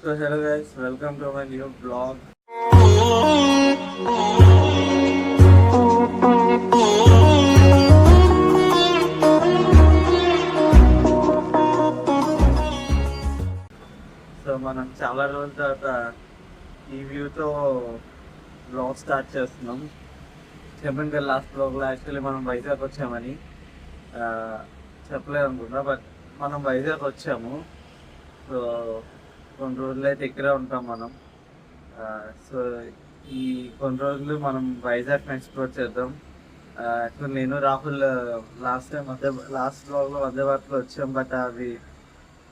So hello guys, welcome to my new vlog. So మనం చాలా రోజుల తర్వాత ఈ వ్యూతో బ్లాగ్ స్టార్ట్ చేస్తున్నాం. చెప్పాను కదా లాస్ట్ బ్లాగ్లో యాక్చువల్లీ మనం వైజాగ్ వచ్చామని చెప్పలేదు అనుకుంటా, బట్ మనం వైజాగ్ వచ్చాము. సో కొన్ని రోజులు అయితే ఇక్కడే ఉంటాం మనం. సో ఈ కొన్ని రోజులు మనం వైజాగ్ని ఎక్స్ప్లోర్ చేద్దాం. యాక్చువల్లీ నేను రాహుల్ లాస్ట్ బ్లాగ్లో మధ్య భారత్లో వచ్చాం, బట్ అవి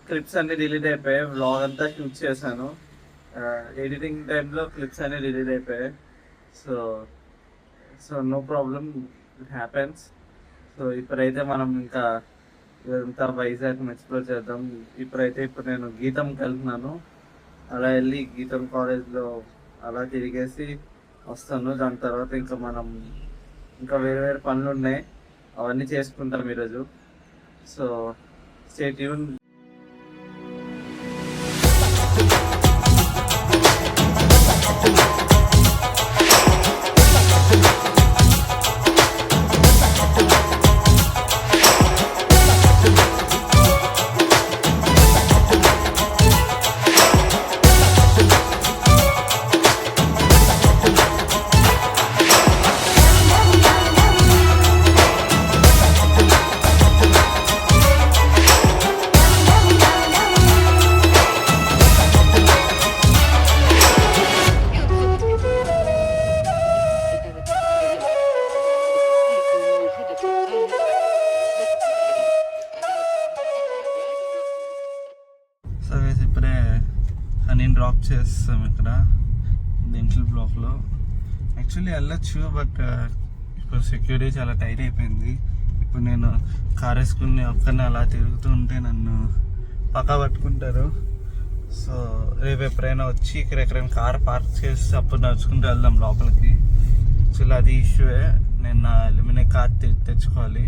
క్లిప్స్ అన్ని డిలీట్ అయిపోయాయి. వ్లాగ్ అంతా షూట్ చేశాను, ఎడిటింగ్ టైంలో క్లిప్స్ అన్ని డిలీట్ అయిపోయాయి. So no problem, it happens. So ఇప్పుడైతే మనం ఇంకా ఇదంతా వైజాగ్ ఎక్స్ప్లోర్ చేద్దాం. ఇప్పుడు నేను గీతంకి వెళ్తున్నాను. అలా వెళ్ళి గీతం కాలేజ్లో అలా తిరిగేసి వస్తాను. దాని తర్వాత ఇంకా వేరే వేరే పనులు ఉన్నాయి, అవన్నీ చేసుకుంటాం ఈరోజు. So stay tune. ఇప్పుడే నేను డ్రాప్ చేస్తాం ఇక్కడ డెంటల్ బ్లాక్లో. యాక్చువల్లీ వెళ్ళొచ్చు, బట్ ఇప్పుడు సెక్యూరిటీ చాలా టైట్ అయిపోయింది. ఇప్పుడు నేను కార్ వేసుకుని ఒక్కరిని అలా తిరుగుతూ ఉంటే నన్ను పక్కా పట్టుకుంటారు. సో రేపు ఎప్పుడైనా వచ్చి ఇక్కడ ఎక్కడైనా కార్ పార్క్ చేసి అప్పుడు నడుచుకుంటూ వెళ్దాం లోపలికి. యాక్చువల్లీ అది ఇష్యూవే, నేను నా ఎలిమినే కార్ తెచ్చుకోవాలి.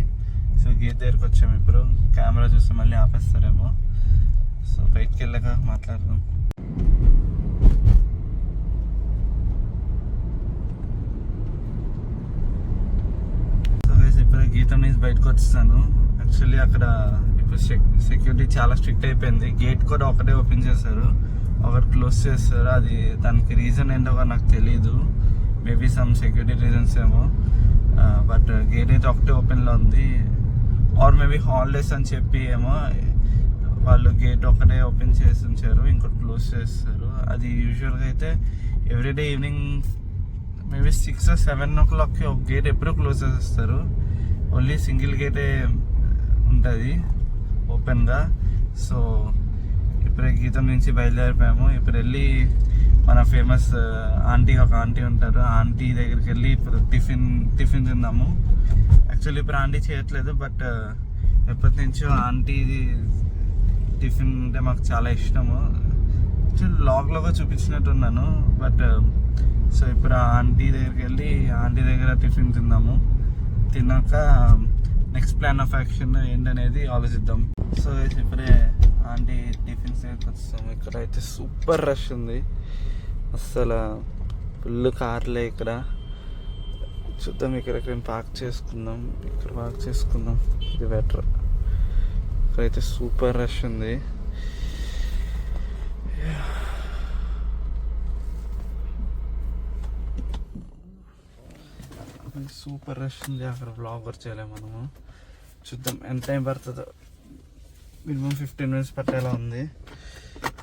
సో గేట్ దగ్గరికి వచ్చాము. ఇప్పుడు కెమెరా చూస్తే మళ్ళీ ఆపేస్తారేమో. సో బయటికి వెళ్ళాక మాట్లాడదాం. సో గైస్ ఇప్పుడు గీతం నుంచి బయటకు వచ్చేసాను. యాక్చువల్లీ అక్కడ ఇప్పుడు సెక్యూరిటీ చాలా స్ట్రిక్ట్ అయిపోయింది. గేట్ కూడా ఒకటే ఓపెన్ చేశారు, ఒకటి క్లోజ్ చేస్తారు. అది దానికి రీజన్ ఏంటో నాకు తెలీదు. మేబీ సమ్ సెక్యూరిటీ రీజన్స్ ఏమో, బట్ గేట్ అయితే ఒకటే ఓపెన్లో ఉంది. ఆర్ మేబీ హాలిడేస్ అని చెప్పి ఏమో వాళ్ళు గేట్ ఒకటే ఓపెన్ చేసి ఉంచారు, ఇంకోటి క్లోజ్ చేస్తారు. అది యూజువల్గా అయితే everyday evening maybe 6 or 7 o'clock ఒక గేట్ ఎప్పుడూ క్లోజ్ చేసేస్తారు. ఓన్లీ సింగిల్ గేటే ఉంటుంది ఓపెన్గా. సో ఇప్పుడే గీతం నుంచి బయలుదేరిపోయాము. ఇప్పుడు వెళ్ళి మన ఫేమస్ ఒక ఆంటీ ఉంటారు, ఆ ఆంటీ దగ్గరికి వెళ్ళి ఇప్పుడు టిఫిన్ తిందాము. యాక్చువల్లీ ఇప్పుడు ఆంటీ చేయట్లేదు, బట్ ఎప్పటి నుంచో ఆంటీ టిఫిన్ అంటే మాకు చాలా ఇష్టము. యాక్చువల్లీ లాగ్లోగా చూపించినట్టున్నాను, బట్ సో ఇప్పుడు ఆ ఆంటీ దగ్గరికి వెళ్ళి ఆంటీ దగ్గర టిఫిన్ తిందాము. తిన్నాక నెక్స్ట్ ప్లాన్ ఆఫ్ యాక్షన్ ఏంటనేది ఆలోచిద్దాం. సో ఇప్పుడే ఆంటీ టిఫిన్స్ దగ్గరికి వస్తాము. ఇక్కడ అయితే సూపర్ రష్ ఉంది, అస్సలు ఫుల్ కార్లే ఇక్కడ. చూద్దాం ఇక్కడ పార్క్ చేసుకుందాం. ఇది బెటర్. ఇక్కడైతే సూపర్ రష్ ఉంది. సూపర్ రష్ ఉంది. అక్కడ బ్లాగ్ వర్క్ చేయలేము మనము. చూద్దాం ఎంత టైం పడుతుందో. మినిమం 15 minutes పట్టేలా ఉంది.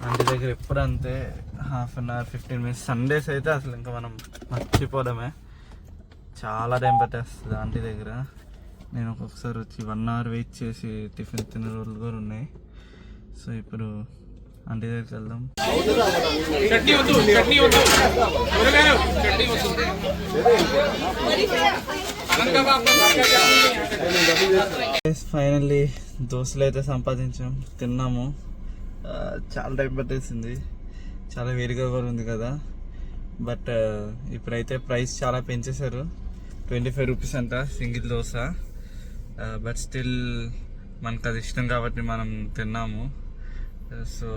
ఆంటీ దగ్గర ఎప్పుడు అంతే, 1/2 hour 15 minutes. సండేస్ అయితే అసలు ఇంకా మనం మర్చిపోవడమే, చాలా టైం పట్టేస్తుంది ఆంటీ దగ్గర. నేను ఒక్కొక్కసారి వచ్చి 1 hour వెయిట్ చేసి టిఫిన్ తిన్న రోజులు కూడా ఉన్నాయి. సో ఇప్పుడు ఆంటీ దగ్గరికి వెళ్దాం. ఫైనల్లీ దోశలు అయితే సంపాదించాం, తిన్నాము. చాలా టైం పట్టేసింది, చాలా వేడిగా కూడా ఉంది కదా. బట్ ఇప్పుడైతే ప్రైస్ చాలా పెంచేశారు, 25 rupees అంట సింగిల్ దోశ. బట్ స్టిల్ మనకు అది ఇష్టం కాబట్టి మనం తిన్నాము. సో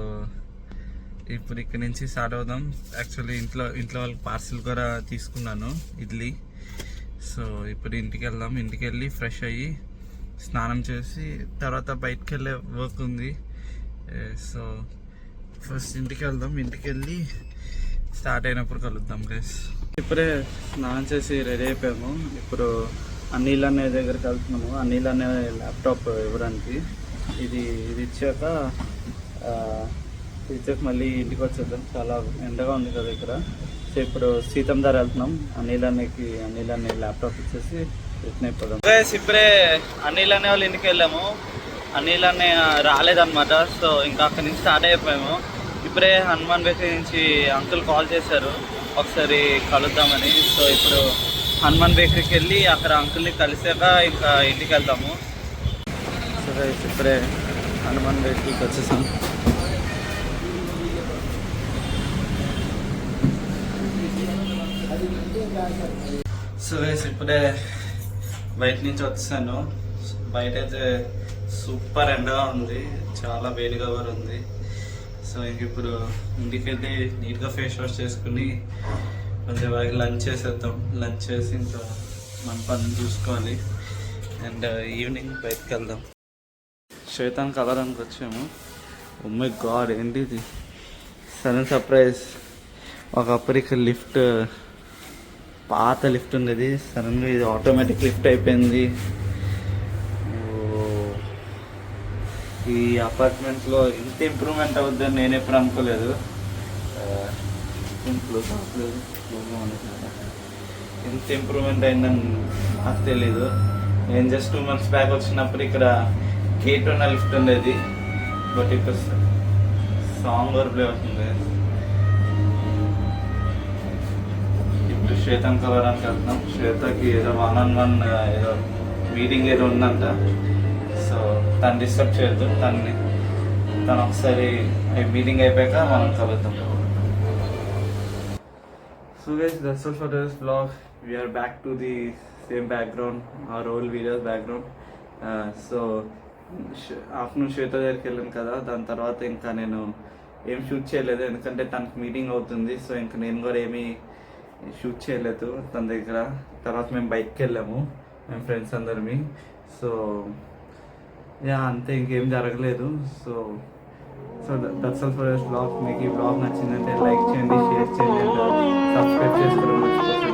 ఇప్పుడు ఇక్కడ నుంచి స్టార్ట్ అవుదాం. యాక్చువల్లీ ఇంట్లో వాళ్ళకి పార్సిల్ కూడా తీసుకున్నాను, ఇడ్లీ. సో ఇప్పుడు ఇంటికి వెళ్దాం. ఇంటికి వెళ్ళి ఫ్రెష్ అయ్యి స్నానం చేసి తర్వాత బయటకు వెళ్ళే వర్క్ ఉంది. సో ఫస్ట్ ఇంటికి వెళ్దాం. ఇంటికి వెళ్ళి స్టార్ట్ అయినప్పుడు కలుద్దాం గైస్. ఇప్పుడే స్నానం చేసి రెడీ అయిపోయాము. ఇప్పుడు అనిల్ అనే దగ్గరికి వెళ్తున్నాము. అనిల్ అనే ల్యాప్టాప్ ఇవ్వడానికి. ఇది ఇచ్చాక మళ్ళీ ఇంటికి వచ్చేద్దాం. చాలా ఎండగా ఉంది కదా ఇక్కడ. సో ఇప్పుడు సీతం ధర వెళ్తున్నాం. అనిల్ అనే ల్యాప్టాప్ ఇచ్చేసి రిటర్న్ అయిపోదాం. ఇప్పుడే అనిల్ అనే వాళ్ళు ఇంటికి వెళ్ళాము. అనిల్ అనే రాలేదన్నమాట. సో ఇంకా అక్కడి నుంచి స్టార్ట్ అయిపోయాము. ఇప్పుడే హనుమాన్ బేకరీ నుంచి అంకుల్ కాల్ చేశారు ఒకసారి కలుద్దామని. సో ఇప్పుడు హనుమాన్ బేకరీకి వెళ్ళి అక్కడ అంకుల్ని కలిసాక ఇంకా ఇంటికి వెళ్తాము. సో ఇప్పుడే హనుమాన్ బేకరీకి వచ్చేసాం. సో ఇప్పుడే బయట నుంచి వచ్చాను. బయట అయితే సూపర్ ఎండగా ఉంది, చాలా వేడిగా కూడా ఉంది. సో ఇంక ఇప్పుడు ఇంటికైతే నీట్గా ఫేస్ వాష్ చేసుకుని కొంచెం లంచ్ చేసేద్దాం. లంచ్ చేసి ఇంకా మన పని చూసుకోవాలి. అండ్ ఈవినింగ్ బయటకు వెళ్దాం. శ్వేతాన్ని కలవడానికి వచ్చాము. ఓ మై గాడ్, ఏంటి ఇది సడన్ సర్ప్రైజ్. ఒకప్పుడు ఇక్కడ లిఫ్ట్, పాత లిఫ్ట్ ఉండేది, సడన్గా ఇది ఆటోమేటిక్ లిఫ్ట్ అయిపోయింది. ఈ అపార్ట్మెంట్లో ఇంత ఇంప్రూవ్మెంట్ అవుద్దని నేను ఎప్పుడు అనుకోలేదు. ఇంత ఇంప్రూవ్మెంట్ అయిందని నాకు తెలీదు. నేను జస్ట్ 2 months బ్యాక్ వచ్చినప్పుడు ఇక్కడ గేట్ ఉన్న లిఫ్ట్ ఉండేది. బట్ ఇప్పుడు సాంగ్ వరకు ప్లే అవుతుంది. ఇప్పుడు శ్వేతను కలవడానికి వెళ్తున్నాం. శ్వేతకి ఏదో 1-on-1 ఏదో మీటింగ్ ఏదో ఉందంట. సో తను డిస్టర్బ్ చేయొద్దు. తను ఒకసారి మీటింగ్ అయిపోయాక మనం కలుద్దాం. So guys, that's all for this vlog. We are back to the same background, our old videos background. So afternoon Shweta దగ్గరికి వెళ్ళాను కదా, దాని తర్వాత ఇంకా నేను ఏం షూట్ చేయలేదు, ఎందుకంటే తనకి మీటింగ్ అవుతుంది. సో ఇంకా నేను కూడా ఏమీ షూట్ చేయలేదు తన దగ్గర. తర్వాత మేము బయటకు వెళ్ళాము, మేము ఫ్రెండ్స్ అందరిమి. సో అంతే, ఇంకేం జరగలేదు. So that's all for this blog. మీకు ఈ బ్లాగ్ నచ్చిందంటే లైక్ చేయండి, షేర్ చేయండి, సబ్స్క్రైబ్ చేసుకోవడం మర్చిపోకండి.